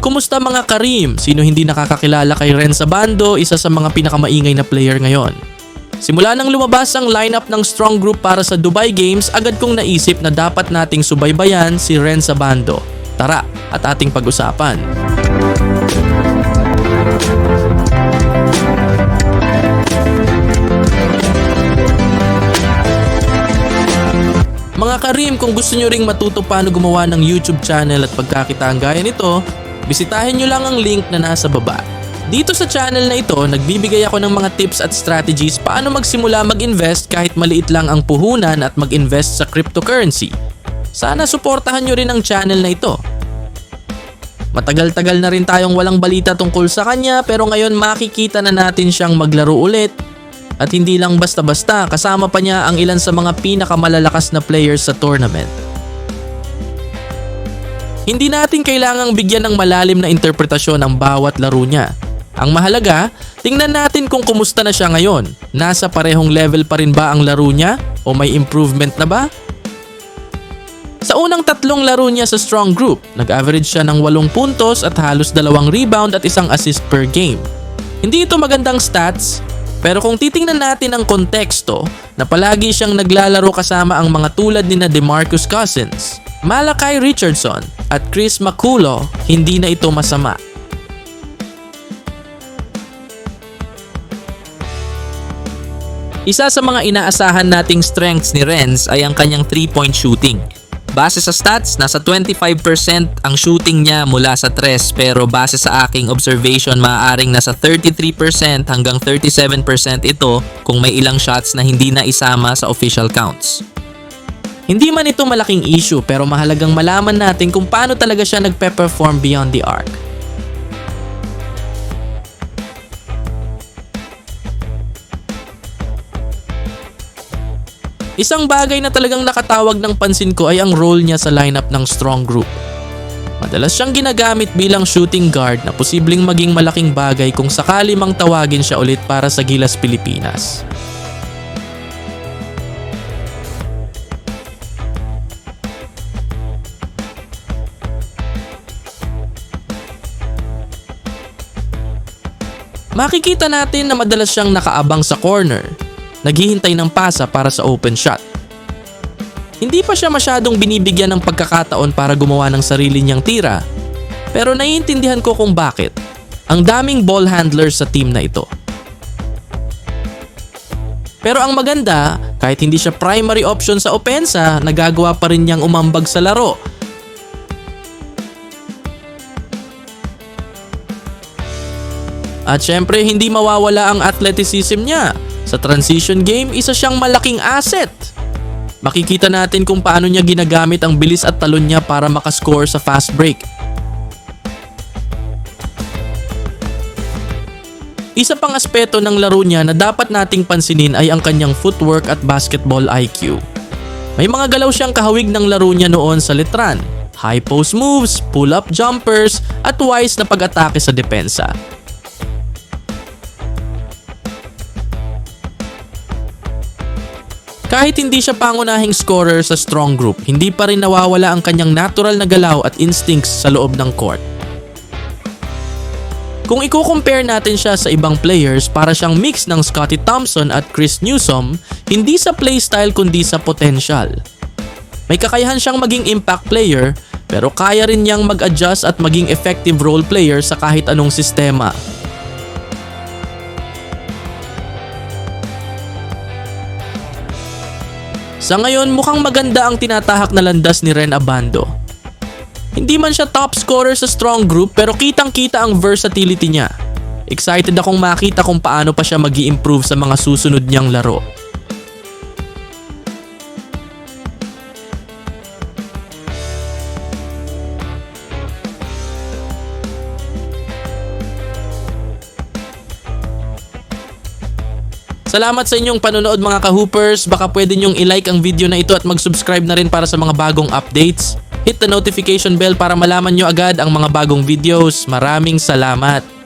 Kumusta mga Karim? Sino hindi nakakakilala kay Renz Abando, isa sa mga pinakamaingay na player ngayon? Simula nang lumabas ang lineup ng Strong Group para sa Dubai Games, agad kong naisip na dapat nating subaybayan si Renz Abando. Tara at ating pag-usapan. Mga Karim, kung gusto nyo ring matuto paano gumawa ng YouTube channel at pagkakitaan gaya nito, bisitahin nyo lang ang link na nasa baba. Dito sa channel na ito, nagbibigay ako ng mga tips at strategies paano magsimula mag-invest kahit maliit lang ang puhunan at mag-invest sa cryptocurrency. Sana suportahan nyo rin ang channel na ito. Matagal-tagal na rin tayong walang balita tungkol sa kanya, pero ngayon makikita na natin siyang maglaro ulit. At hindi lang basta-basta, kasama pa niya ang ilan sa mga pinakamalalakas na players sa tournament. Hindi natin kailangang bigyan ng malalim na interpretasyon ang bawat laro niya. Ang mahalaga, tingnan natin kung kumusta na siya ngayon. Nasa parehong level pa rin ba ang laro niya o may improvement na ba? Sa unang 3 laro niya sa Strong Group, nag-average siya ng 8 puntos at halos 2 rebound at 1 assist per game. Hindi ito magandang stats, pero kung titingnan natin ang konteksto na palagi siyang naglalaro kasama ang mga tulad ni na DeMarcus Cousins, Malachi Richardson at Chris Maculo, hindi na ito masama. Isa sa mga inaasahan nating strengths ni Renz ay ang kanyang 3-point shooting. Base sa stats, nasa 25% ang shooting niya mula sa 3, pero base sa aking observation, maaaring nasa 33% hanggang 37% ito kung may ilang shots na hindi na isama sa official counts. Hindi man ito malaking issue, pero mahalagang malaman natin kung paano talaga siya nagpe-perform beyond the arc. Isang bagay na talagang nakatawag ng pansin ko ay ang role niya sa lineup ng Strong Group. Madalas siyang ginagamit bilang shooting guard na posibleng maging malaking bagay kung sakali mang tawagin siya ulit para sa Gilas Pilipinas. Makikita natin na madalas siyang nakaabang sa corner, naghihintay ng pasa para sa open shot. Hindi pa siya masyadong binibigyan ng pagkakataon para gumawa ng sarili niyang tira, pero naiintindihan ko kung bakit. Ang daming ball handlers sa team na ito. Pero ang maganda, kahit hindi siya primary option sa opensa, nagagawa pa rin niyang umambag sa laro. At syempre, hindi mawawala ang athleticism niya. Sa transition game, isa siyang malaking asset. Makikita natin kung paano niya ginagamit ang bilis at talon niya para makascore sa fast break. Isa pang aspeto ng laro niya na dapat nating pansinin ay ang kanyang footwork at basketball IQ. May mga galaw siyang kahawig ng laro niya noon sa Letran. High post moves, pull-up jumpers, at wise na pag-atake sa depensa. Kahit hindi siya pangunahing scorer sa Strong Group, hindi pa rin nawawala ang kanyang natural na galaw at instincts sa loob ng court. Kung i-compare natin siya sa ibang players, para siyang mix ng Scottie Thompson at Chris Newsom, hindi sa playstyle kundi sa potential. May kakayahan siyang maging impact player, pero kaya rin niyang mag-adjust at maging effective role player sa kahit anong sistema. Sa ngayon, mukhang maganda ang tinatahak na landas ni Ren Abando. Hindi man siya top scorer sa Strong Group, pero kitang-kita ang versatility niya. Excited akong makita kung paano pa siya mag-i-improve sa mga susunod niyang laro. Salamat sa inyong panonood mga ka-hoopers. Baka pwede nyong i-like ang video na ito at mag-subscribe na rin para sa mga bagong updates. Hit the notification bell para malaman nyo agad ang mga bagong videos. Maraming salamat!